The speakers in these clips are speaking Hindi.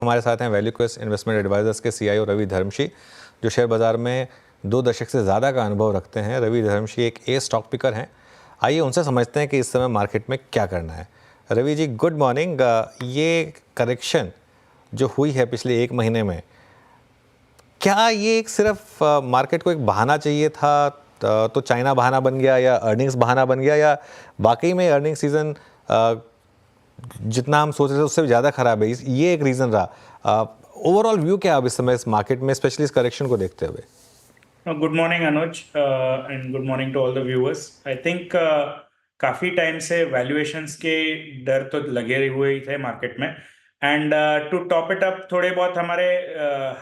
हमारे साथ हैं वैल्यू क्वेस्ट इन्वेस्टमेंट एडवाइजर्स के सीईओ रवि धर्मशी, जो शेयर बाज़ार में 2 दशक से ज़्यादा का अनुभव रखते हैं। रवि धर्मशी एक स्टॉक पिकर हैं। आइए उनसे समझते हैं कि इस समय मार्केट में क्या करना है। Ravi ji, good morning. ये करेक्शन जो हुई है पिछले 1 महीने में, क्या ये एक सिर्फ मार्केट को एक बहाना चाहिए था, तो चाइना बहाना बन गया, या अर्निंग्स बहाना बन गया, या वाकई में अर्निंग सीजन जितना हम सोच रहे थे उससे ज़्यादा खराब है, ये एक रीज़न रहा? ओवरऑल व्यू क्या अब इस समय इस मार्केट में, स्पेशली इस करेक्शन को देखते हुए? Good morning Anuj and good morning to all the viewers. I think काफ़ी टाइम से वैल्यूएशंस के डर तो लगे हुए ही थे मार्केट में, and to top it up थोड़े बहुत हमारे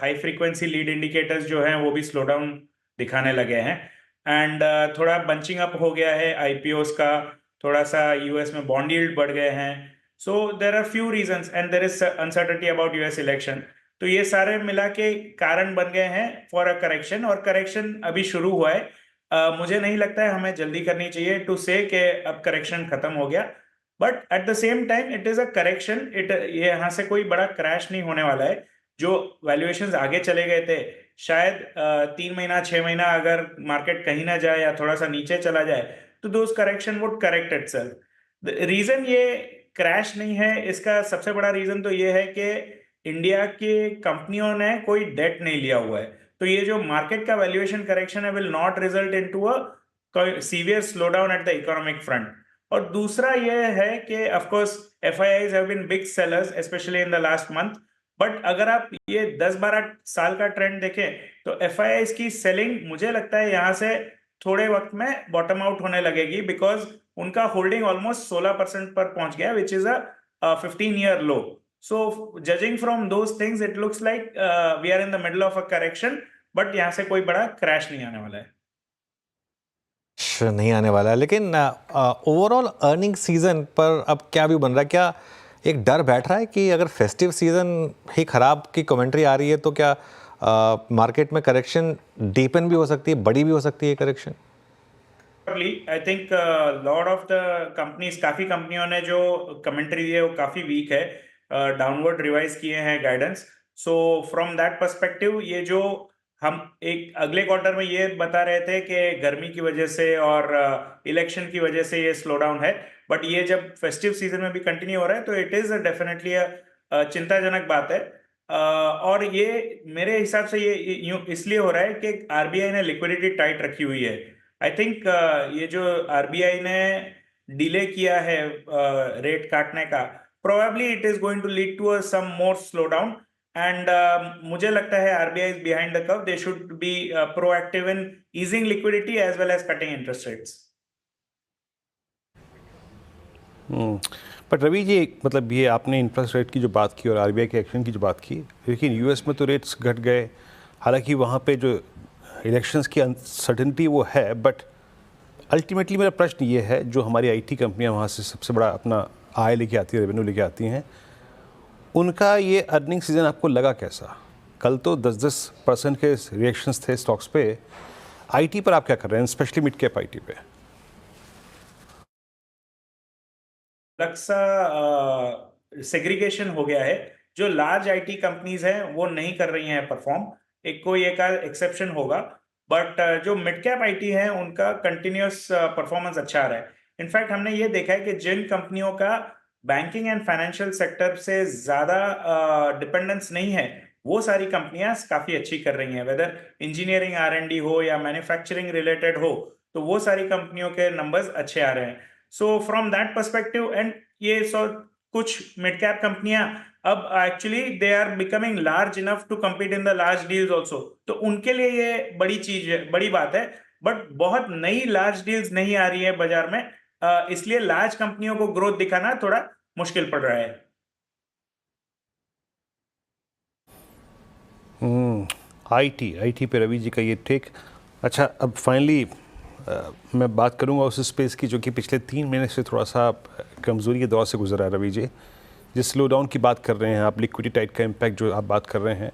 हाई फ्रीक्वेंसी लीड इंडिकेटर्स जो हैं वो भी स्लो डाउन दिखाने लगे हैं, एंड थोड़ा बंचिंग अप हो गया है आईपीओस का, थोड़ा सा यूएस में बॉन्ड यील्ड बढ़ गए हैं। So there are few reasons and there is uncertainty about US election. तो ये सारे मिला के कारण बन गए हैं फॉर अ करेक्शन, और करेक्शन अभी शुरू हुआ है। मुझे नहीं लगता है हमें जल्दी करनी चाहिए टू से कि अब करेक्शन खत्म हो गया, but at the same time it is a correction. ये यहाँ से कोई बड़ा क्रैश नहीं होने वाला है। जो वैल्यूएशंस आगे चले गए थे, शायद 3 महीना 6 महीना अगर मार्केट कहीं ना जाए या थोड़ा सा नीचे चला जाए तो those correction would correct itself. Reason ये क्रैश नहीं है, इसका सबसे बड़ा रीजन तो ये है कि इंडिया के कंपनियों ने कोई डेट नहीं लिया हुआ है। तो ये जो मार्केट का वैल्यूएशन करेक्शन है will not result into a severe slow down at the economic front. और दूसरा ये है कि of course FIIs have been big sellers specially in the last month, but अगर आप ये 10-12 साल का ट्रेंड देखें तो एफआईआईज की सेलिंग मुझे लगता है यहाँ से थोड़े वक्त में बॉटम आउट होने लगेगी, बिकॉज उनका होल्डिंग ऑलमोस्ट 16% पर पहुंच गया, which is a 15-year low. So judging from those things, it looks like we are in the middle of a correction, but यहाँ से कोई बड़ा क्रैश नहीं आने वाला है। नहीं आने वाला है, लेकिन ओवरऑल अर्निंग सीजन पर अब क्या व्यू बन रहा है? क्या एक डर बैठ रहा है कि अगर फेस्टिव सीजन ही खराब की कमेंट्री आ रही है तो क्या मार्केट में करेक्शन डीपन भी हो सकती है, बड़ी भी हो सकती है correction? I think lot of the companies, काफी कंपनियों ने जो कमेंट्री दी है वो काफी वीक है, डाउनवर्ड रिवाइज किए हैं guidance. So from that perspective ये जो हम एक अगले क्वार्टर में ये बता रहे थे कि गर्मी की वजह से और इलेक्शन की वजह से ये स्लो डाउन है, बट ये जब फेस्टिव सीजन में भी कंटिन्यू हो रहा है तो इट इज डेफिनेटली चिंताजनक बात है। और ये मेरे हिसाब से ये यूं इसलिए हो रहा है कि आरबीआई ने लिक्विडिटी टाइट रखी हुई है। आई थिंक ये जो आरबीआई ने डिले किया है रेट काटने का, probably it is going to lead to some more slow down, and मुझे लगता है RBI is behind the curve. They should be proactive in easing liquidity as well as cutting interest rates. But Ravi ji, मतलब ये आपने इंटरेस्ट रेट की जो बात की और आरबीआई के एक्शन की जो बात की, लेकिन यूएस में तो रेट्स घट गए। हालांकि वहाँ पे जो इलेक्शंस की अनसर्टेनिटी वो है, बट अल्टीमेटली मेरा प्रश्न ये है, जो हमारी आईटी कंपनियां वहाँ से सबसे बड़ा अपना आय लेके आती है, रेवेन्यू लेके आती हैं, उनका ये अर्निंग सीजन आपको लगा कैसा? कल तो 10% के रिएक्शंस थे स्टॉक्स पे। आईटी पर आप क्या कर रहे हैं, स्पेशली मिड कैप आईटी पे? अलग सा सेग्रीगेशन हो गया है। जो लार्ज आईटी कंपनीज हैं वो नहीं कर रही हैं परफॉर्म, कोई एक एक्सेप्शन होगा, बट जो मिड कैप आईटी है उनका कंटिन्यूस परफॉर्मेंस अच्छा आ रहा है। इनफैक्ट हमने ये देखा है कि जिन कंपनियों का बैंकिंग एंड फाइनेंशियल सेक्टर से ज्यादा डिपेंडेंस नहीं है, वो सारी कंपनियां काफी अच्छी कर रही हैं, वेदर इंजीनियरिंग आर&डी हो या मैन्युफैक्चरिंग रिलेटेड हो, तो वो सारी कंपनियों के नंबर्स अच्छे आ रहे हैं। So from that perspective, and ये कुछ मिड कैप कंपनियां अब actually they are becoming large enough to compete in the large deals also, तो उनके लिए ये बड़ी चीज है, बड़ी बात है। बट बहुत नई लार्ज डील्स नहीं आ रही है बाजार में, इसलिए लार्ज कंपनियों को ग्रोथ दिखाना थोड़ा मुश्किल पड़ रहा है। आईटी पे रवि जी का ये टेक। अच्छा, अब फाइनली मैं बात करूंगा उस स्पेस की जो कि पिछले 3 महीने से थोड़ा सा कमज़ोरी के दौर से गुजरा है। रवि जी, जिस स्लो डाउन की बात कर रहे हैं आप, लिक्विडिटी टाइट का इम्पैक्ट जो आप बात कर रहे हैं,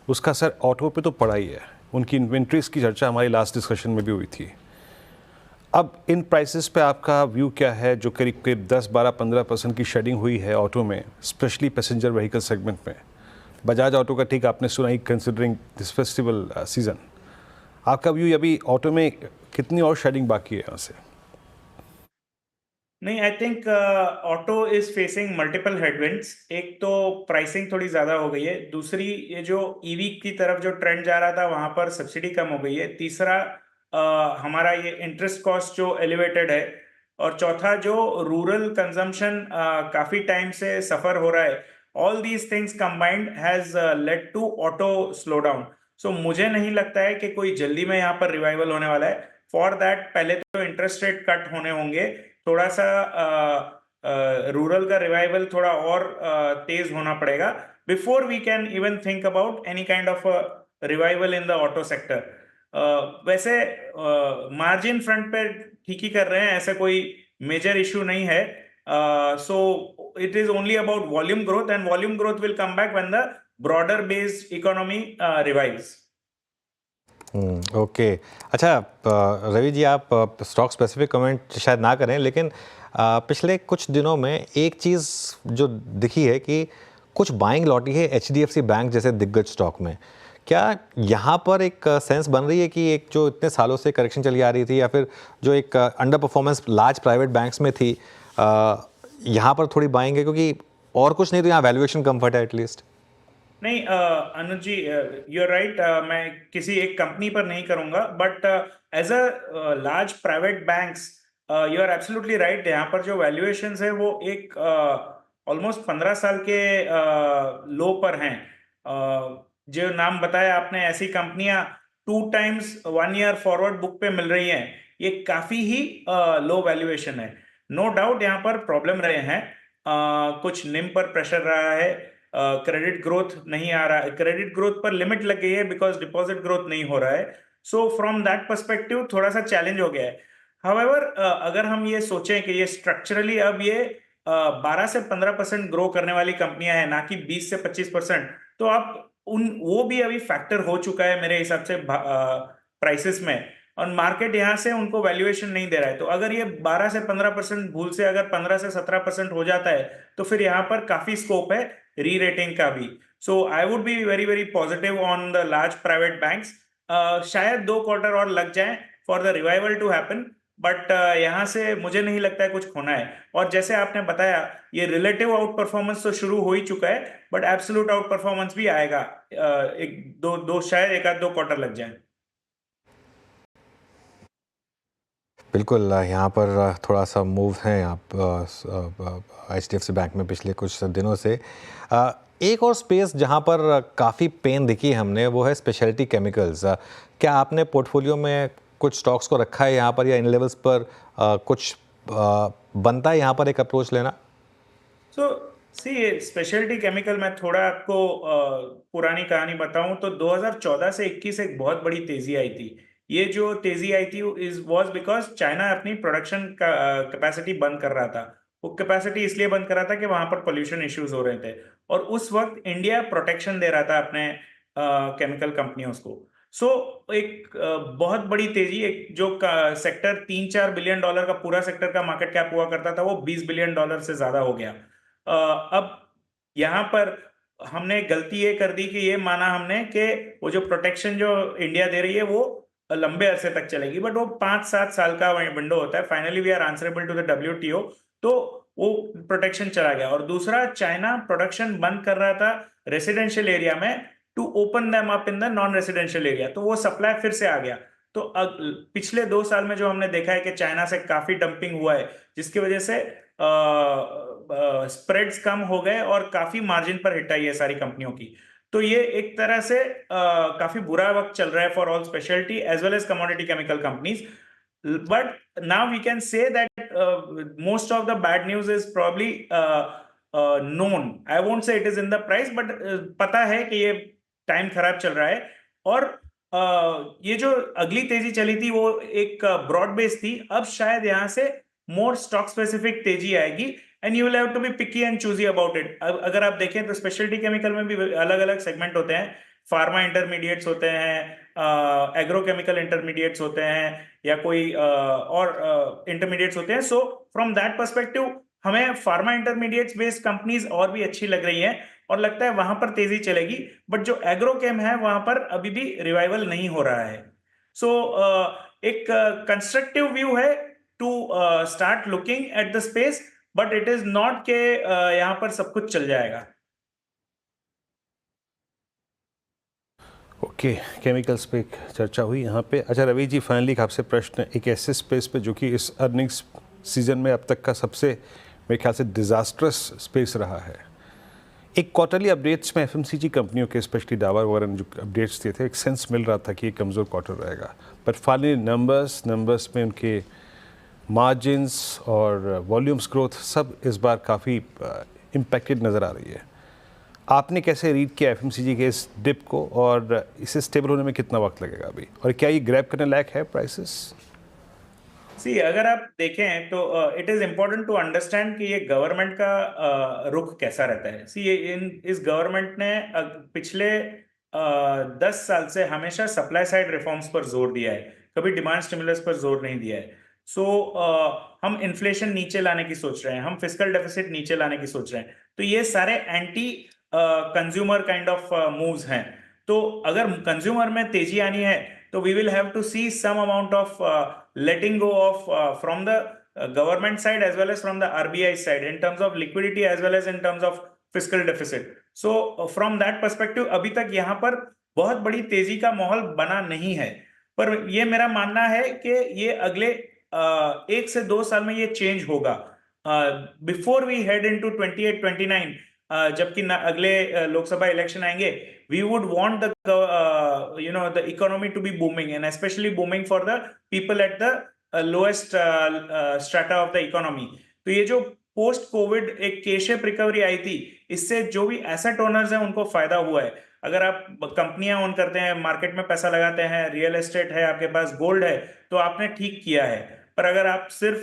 उसका असर ऑटो पे तो पड़ा ही है। उनकी इन्वेंट्रीज की चर्चा हमारी लास्ट डिस्कशन में भी हुई थी। अब इन प्राइसेस पे आपका व्यू क्या है, जो करीब करीब 10, 12, 15% की शेडिंग हुई है ऑटो में, स्पेशली पैसेंजर व्हीकल सेगमेंट में? बजाज ऑटो का ठीक आपने सुना ही, कंसिडरिंग दिस फेस्टिवल सीजन, आपका व्यू अभी ऑटो में कितनी और शेडिंग बाकी है यहाँ से? नहीं, I think auto is facing multiple headwinds. एक तो प्राइसिंग थोड़ी ज़्यादा हो गई है, दूसरी ये जो ईवी की तरफ जो ट्रेंड जा रहा था वहाँ पर सब्सिडी कम हो गई है, तीसरा हमारा ये इंटरेस्ट कॉस्ट जो एलिवेटेड है, और चौथा जो रूरल कंजम्पशन काफ़ी टाइम से सफ़र हो रहा है। All these things combined has led to auto slow down. So मुझे नहीं लगता है कि कोई जल्दी में यहाँ पर रिवाइवल होने वाला है। फॉर दैट पहले तो इंटरेस्ट रेट कट होने होंगे, थोड़ा सा रूरल का रिवाइवल थोड़ा और तेज होना पड़ेगा before we can even think about any kind of revival in the auto sector. वैसे मार्जिन फ्रंट पे ठीक ही कर रहे हैं, ऐसा कोई मेजर इशू नहीं है। So it is only about volume growth, and volume growth will come back when the broader based economy revives. Okay. अच्छा, रवि जी, आप स्टॉक स्पेसिफिक कमेंट शायद ना करें, लेकिन पिछले कुछ दिनों में एक चीज़ जो दिखी है कि कुछ बाइंग लौटी है HDFC बैंक जैसे दिग्गज स्टॉक में। क्या यहाँ पर एक सेंस बन रही है कि एक जो इतने सालों से करेक्शन चली आ रही थी, या फिर जो एक under performance large private banks में थी, यहाँ पर थोड़ी बाइंग है, क्योंकि और कुछ नहीं तो यहाँ वैल्यूएशन कम्फर्ट है एटलीस्ट? नहीं Anuj ji, you are right, मैं किसी एक कंपनी पर नहीं करूंगा, but as a large private banks you are absolutely right. यहाँ पर जो वैल्यूएशंस है वो एक ऑलमोस्ट 15 साल के लो पर हैं। जो नाम बताया आपने, ऐसी कंपनियां 2 times 1 year फॉरवर्ड बुक पे मिल रही हैं, ये काफी ही लो वैल्यूएशन है। नो डाउट यहाँ पर प्रॉब्लम रहे हैं, कुछ निम पर प्रेशर रहा है, क्रेडिट ग्रोथ नहीं आ रहा है, क्रेडिट ग्रोथ पर लिमिट लग गई है बिकॉज डिपॉजिट ग्रोथ नहीं हो रहा है। सो फ्रॉम दैट पर्सपेक्टिव थोड़ा सा चैलेंज हो गया है। हाउएवर अगर हम ये सोचें कि ये स्ट्रक्चरली अब ये 12 से 15% ग्रो करने वाली कंपनियां हैं, ना कि 20 से 25%, तो आप उन वो भी अभी फैक्टर हो चुका है मेरे हिसाब से प्राइसेस में, और मार्केट यहाँ से उनको वैल्यूएशन नहीं दे रहा है। तो अगर ये 12 से 15% भूल से अगर 15 से 17% हो जाता है, तो फिर यहाँ पर काफी स्कोप है री रेटिंग का भी। So I would be very very positive on the large private banks. शायद 2 क्वार्टर और लग जाएं for the revival to happen, but यहाँ से मुझे नहीं लगता है कुछ खोना है। और जैसे आपने बताया, ये रिलेटिव आउट परफॉर्मेंस तो शुरू हो ही चुका है, बट एब्सोल्यूट आउट परफॉर्मेंस भी आएगा। एक दो शायद एक आध 2 क्वार्टर लग जाए। बिल्कुल, यहाँ पर थोड़ा सा मूव है आप HDFC बैंक में पिछले कुछ दिनों से। एक और स्पेस जहाँ पर काफ़ी पेन दिखी है हमने, वो है स्पेशलिटी केमिकल्स। क्या आपने पोर्टफोलियो में कुछ स्टॉक्स को रखा है यहाँ पर, या इन लेवल्स पर कुछ बनता है यहाँ पर एक अप्रोच लेना? सो सी स्पेशलिटी केमिकल, मैं थोड़ा आपको पुरानी कहानी बताऊं तो 2014 से 21 एक बहुत बड़ी तेजी आई थी। ये जो तेजी आई थी इज वाज बिकॉज चाइना अपनी प्रोडक्शन का कैपेसिटी बंद कर रहा था। वो कैपेसिटी इसलिए बंद कर रहा था कि वहां पर पोल्यूशन इश्यूज हो रहे थे, और उस वक्त इंडिया प्रोटेक्शन दे रहा था अपने केमिकल कंपनियों को। सो एक बहुत बड़ी तेजी, एक जो सेक्टर $3-4 बिलियन का पूरा सेक्टर का मार्केट कैप हुआ करता था, वो $20 बिलियन से ज्यादा हो गया। अब यहाँ पर हमने गलती ये कर दी कि ये माना हमने कि वो जो प्रोटेक्शन जो इंडिया दे रही है वो लंबे अरसे तक चलेगी, बट वो 5-7 साल का विंडो होता है। Finally we are answerable to the WTO, तो वो प्रोटेक्शन चला गया। और दूसरा, चाइना प्रोडक्शन बंद कर रहा था रेसिडेंशियल एरिया में to open them up in the non residential area, तो वो सप्लाई फिर से आ गया। तो पिछले 2 साल में जो हमने देखा है कि चाइना से काफी डंपिंग हुआ है, जिसकी वजह से स्प्रेड्स कम हो गए और काफी मार्जिन पर हिट आई है सारी कंपनियों की। तो ये एक तरह से काफी बुरा वक्त चल रहा है for all speciality as well as commodity chemical companies. But now we can say that most of the bad news is probably known. I won't say it is in the price, but पता है कि ये टाइम खराब चल रहा है। और ये जो अगली तेजी चली थी वो एक ब्रॉड बेस थी। अब शायद यहाँ से मोर स्टॉक स्पेसिफिक तेजी आएगी, and you will have to be picky and choosy about it. अगर आप देखें तो स्पेशलिटी केमिकल में भी अलग अलग सेगमेंट होते हैं। फार्मा इंटरमीडिएट्स होते हैं, एग्रोकेमिकल इंटरमीडिएट्स होते हैं, या कोई और इंटरमीडिएट्स होते हैं। सो फ्रॉम दैट पर्सपेक्टिव हमें फार्मा इंटरमीडिएट्स बेस्ड कंपनीज और भी अच्छी लग रही हैं, और लगता है वहां पर तेजी चलेगी, बट जो एग्रोकेम है वहां पर अभी भी रिवाइवल नहीं हो रहा है। सो एक कंस्ट्रक्टिव व्यू है to start looking at the space, but it is not के यहाँ पर सब कुछ चल जाएगा। ओके, केमिकल्स पे एक चर्चा हुई यहाँ पे। अच्छा रवि जी, फाइनली एक आपसे प्रश्न, एक ऐसे स्पेस पे जो कि इस अर्निंग्स सीजन में अब तक का सबसे मेरे ख्याल से डिज़ास्ट्रस स्पेस रहा है। एक क्वार्टरली अपडेट्स में एफएमसीजी कंपनियों के स्पेशली डाबर वगैरह ने जो अपडेट्स दिए थे, एक सेंस मिल रहा था कि ये कमज़ोर क्वार्टर रहेगा, बट फाइनली नंबर्स में उनके मार्जिन्स और वॉल्यूम्स ग्रोथ सब इस बार काफ़ी इम्पैक्टेड नज़र आ रही है। आपने कैसे रीड किया एफएमसीजी के इस डिप को, और इसे स्टेबल होने में कितना वक्त लगेगा अभी, और क्या ये ग्रैब करने लायक है प्राइसेस? सी अगर आप देखें तो it is important to understand कि ये गवर्नमेंट का रुख कैसा रहता है। सी इस गवर्नमेंट ने पिछले 10 साल से हमेशा सप्लाई साइड रिफॉर्म्स पर जोर दिया है, कभी डिमांड स्टिमुलस पर जोर नहीं दिया है। सो हम इन्फ्लेशन नीचे लाने की सोच रहे हैं, हम फिस्कल डेफिसिट नीचे लाने की सोच रहे हैं, तो ये सारे anti consumer kind of moves हैं। तो अगर कंज्यूमर में तेजी आनी है तो we will have to see some amount of letting go of from the government side as well as from the RBI side in terms of liquidity as well as in terms of fiscal deficit. So from that perspective अभी तक यहाँ पर बहुत बड़ी तेजी का माहौल बना नहीं है, पर ये मेरा मानना है कि ये अगले 1 से 2 साल में ये चेंज होगा। बिफोर वी हेड इनटू 28-29, जबकि अगले लोकसभा इलेक्शन आएंगे, we would want the economy to be booming, and especially booming for the people at the lowest strata of the economy. तो ये जो पोस्ट कोविड एक K-shaped रिकवरी आई थी, इससे जो भी एसेट ओनर्स हैं उनको फायदा हुआ है। अगर आप कंपनियां ओन करते हैं, मार्केट में पैसा लगाते हैं, रियल एस्टेट है, आपके पास गोल्ड है, तो आपने ठीक किया है। पर अगर आप सिर्फ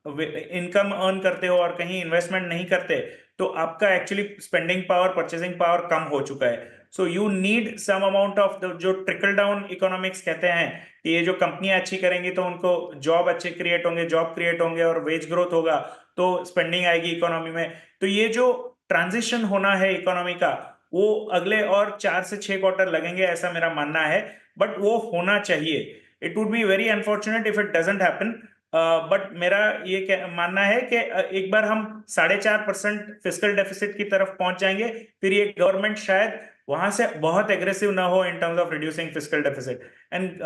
इनकम अर्न करते हो और कहीं इन्वेस्टमेंट नहीं करते, तो आपका actually spending power, purchasing power कम हो चुका है। So you need some amount of जो ट्रिकल डाउन इकोनॉमिक्स कहते हैं कि ये जो कंपनियां अच्छी करेंगी तो उनको जॉब अच्छे क्रिएट होंगे, जॉब क्रिएट होंगे और वेज ग्रोथ होगा, तो स्पेंडिंग आएगी इकोनॉमी में। तो ये जो ट्रांजिशन होना है इकोनॉमी का, वो अगले और 4 से 6 क्वार्टर लगेंगे, ऐसा मेरा मानना है, बट वो होना चाहिए। It would be very unfortunate if it doesn't happen, but मेरा ये मानना है कि एक बार हम 4.5% फिस्कल डेफिसिट की तरफ पहुंच जाएंगे, फिर ये गवर्नमेंट शायद वहां से बहुत एग्रेसिव ना हो in terms of reducing fiscal deficit. And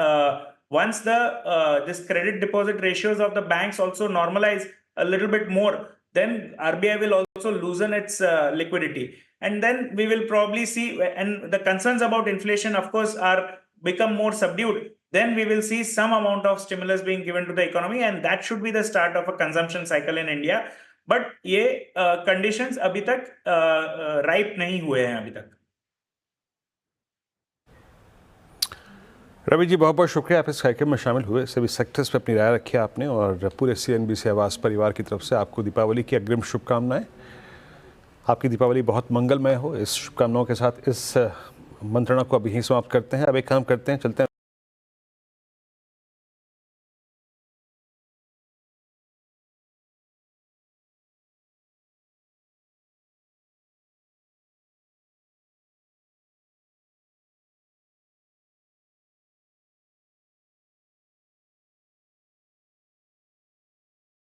once the this credit deposit ratios of the banks also normalise a little bit more, then RBI will also loosen its liquidity, and then we will probably see, and the concerns about inflation of course are become more subdued, then we will see some amount of stimulus being given to the economy, and that should be the start of a consumption cycle in India. But ये conditions अभी तक ripe नहीं हुए हैं अभी तक। रवि जी, बहुत बहुत शुक्रिया, आप इस कार्यक्रम में शामिल हुए, सभी सेक्टर्स पे अपनी राय रखी आपने, और पूरे CNBC आवाज़ परिवार की तरफ से आपको दीपावली की अग्रिम शुभकामनाएं। आपकी दीपावली बहुत मंगलमय हो। इस शुभकामनाओं के साथ इस मंत्रणा को अभी यहीं समाप्त करते हैं। अब एक काम करते हैं, चलते हैं